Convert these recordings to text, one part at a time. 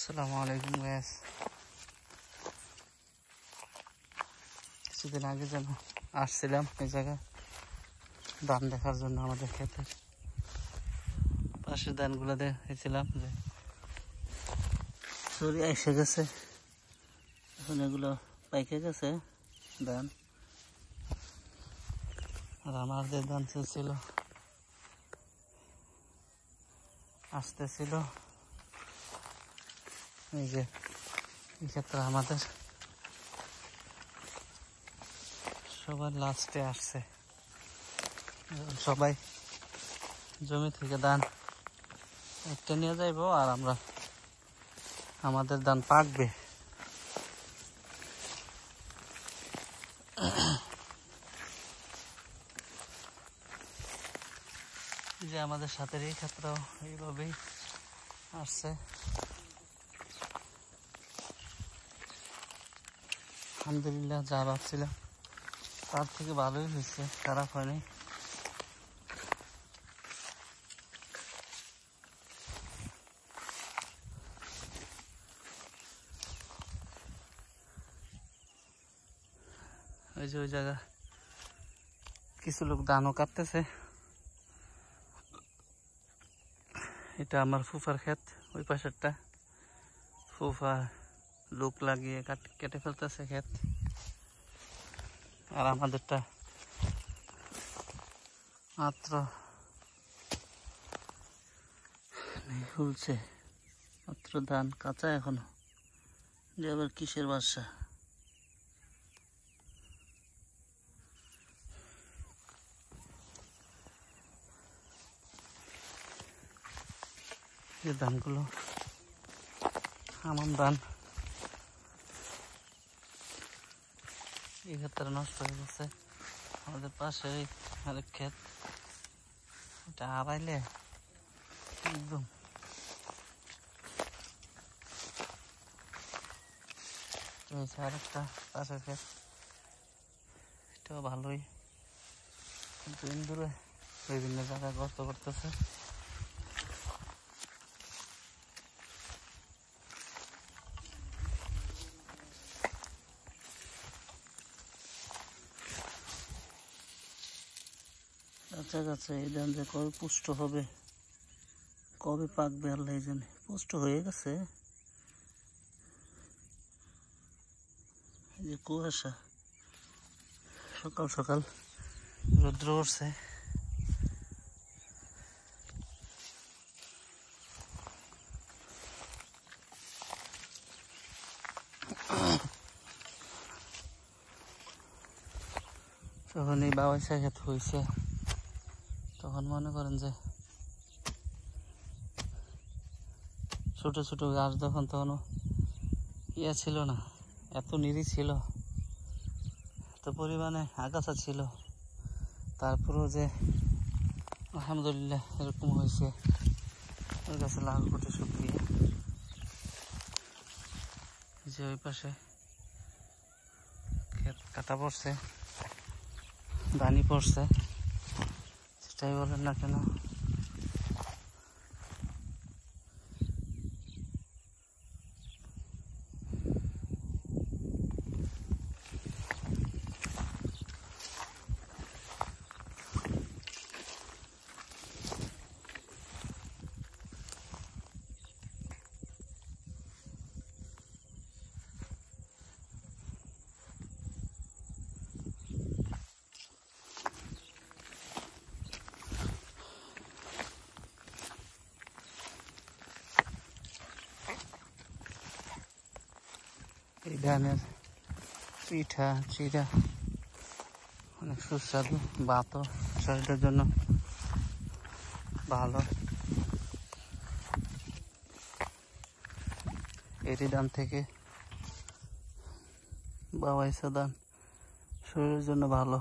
আসসালামু আলাইকুম গাইস। কিছুদিন আগে যেন আসছিলাম এই জায়গায় ধান দেখার জন্য। আমাদের ক্ষেতের পাশের ধানগুলো দেখেছিলাম যে সরিয়ে এসে গেছে, এখন এগুলো পাইকে গেছে ধান। আর আমাদের ধান ছিল আসতেছিল, এই যে এই ক্ষেত্রে আমাদের সবার লাস্টে আসছে। সবাই জমি থেকে ধান একটা নিয়ে যাইব আর আমরা আমাদের ধান পাকবে। যে আমাদের সাথে এই ক্ষেত্রেও এইভাবেই আসছে। আলহামদুলিল্লাহ, যা ভাবছিলাম তার থেকে ভালোই হয়েছে, খারাপ হয়নি। ওই যে ওই জায়গা কিছু লোক ধানও কাটতেছে। এটা আমার ফুফার ক্ষেত, ওই পাশেরটা ফুফা লোক লাগিয়ে কেটে ফেলতেছে ক্ষেত। আর আমাদেরটা মাত্র ফুলছে, মাত্র ধান কাঁচা এখনো। যে আবার কিসের বাসা, যে ধানগুলো আমার ধান এই ক্ষেত্রে নষ্ট হয়ে গেছে। আমাদের পাশে আরেক ক্ষেত, এটা হারাইলে একদম আরেকটা পাশের ক্ষেত, এটাও ভালোই, কিন্তু ইন্দুরে বিভিন্ন জায়গায় গর্ত করতেছে। কাছাকাছি এই ধান যে কবে পুষ্ট হবে, কবে পাকবে আল্লাহ জানে। পুষ্ট হয়ে গেছে, এই যে কুয়াশা, সকাল সকাল রৌদ্র উঠছে। যখন এই বাবাইসা ক্ষেত হয়েছে তখন মনে করেন যে ছোট ছোট গাছ, তখন ইয়ে ছিল না, এত নিরি ছিল, এত পরিমাণে আগাছা ছিল। তারপরেও যে আলহামদুলিল্লাহ এরকম হয়েছে। ওই গাছে লাল কোটে শুকিয়ে, যে ওই পাশে ক্ষেত কাটা পড়ছে, ধানি পড়ছে, সেটাই বলেন না কেন। এই ধানের পিঠা চিড়া অনেক সুস্বাদু, ভাতও শরীরের জন্য ভালো। এটি ধান থেকে বাবাইসা ধান শরীরের জন্য ভালো।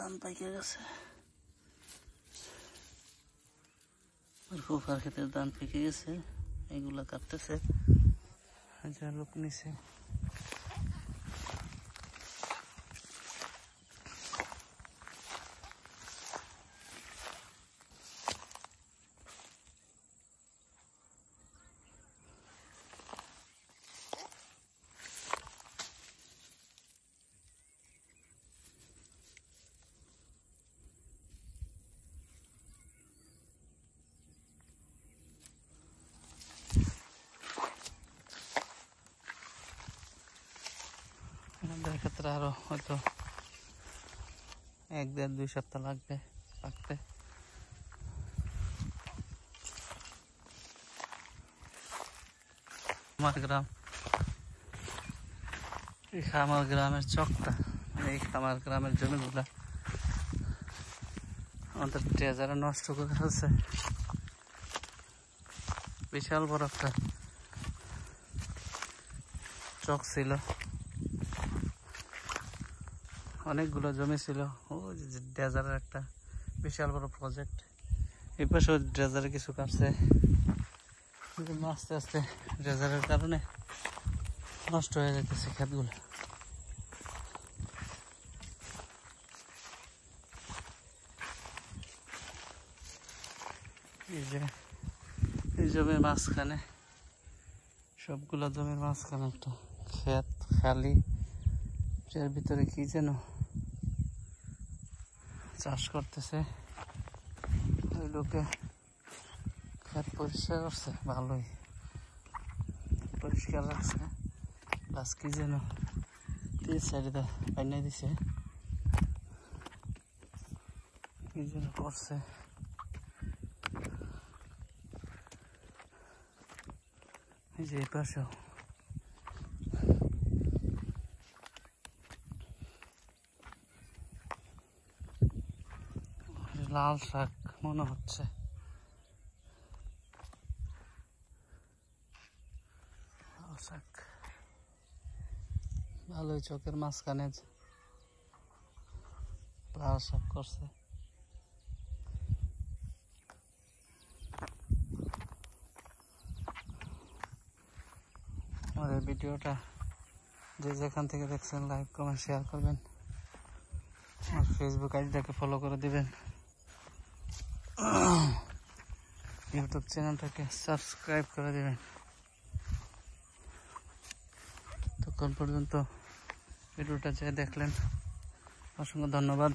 ধান পাইকে গেছে, ফুফার ক্ষেতের ধান পেকে গেছে। এগুলা কাটতেছে, যা লোক নিছে। আমাদের ক্ষেত্রে আরো হয়তো 1-1.5-2 সপ্তাহ লাগবে পাকতে। আমার গ্রাম, এই খামার গ্রামের চকটা, এই খামার গ্রামের জমিগুলা আমাদের ট্রেজারে নষ্ট করে ফেলছে। বিশাল বড় একটা চক ছিল, অনেকগুলো জমি ছিল। ওই যে ডেজারের একটা বিশাল বড় প্রজেক্ট, এই পাশে ডেজারে কিছু কাটছে। আস্তে আস্তে ডেজারের কারণে নষ্ট হয়ে যাচ্ছে ক্ষেতগুলো। এই জমির মাঝখানে, সবগুলো জমির মাঝখানে একটা ক্ষেত খালি, এর ভিতরে কি যেন চাষ করতেছে। ওই লোকে ক্ষেত পরিষ্কার করছে, ভালোই পরিষ্কার রাখছে, প্লাস কি যেন 3 সাইডে বানিয়ে দিছে, কি যেন করছে। এই যে এই পাশেও লাল শাক মনে হচ্ছে, লাল শাক ভালোই চোখের মাঝখানে লাল শাক করছে। আমাদের ভিডিওটা যে যেখান থেকে দেখছেন লাইক কমেন্ট শেয়ার করবেন, আর ফেসবুক আইডিটাকে ফলো করে দিবেন, ইউটিউব চ্যানেলটাকে সাবস্ক্রাইব করে দিবেন। তখন পর্যন্ত ভিডিওটা যে দেখলেন অসংখ্য ধন্যবাদ।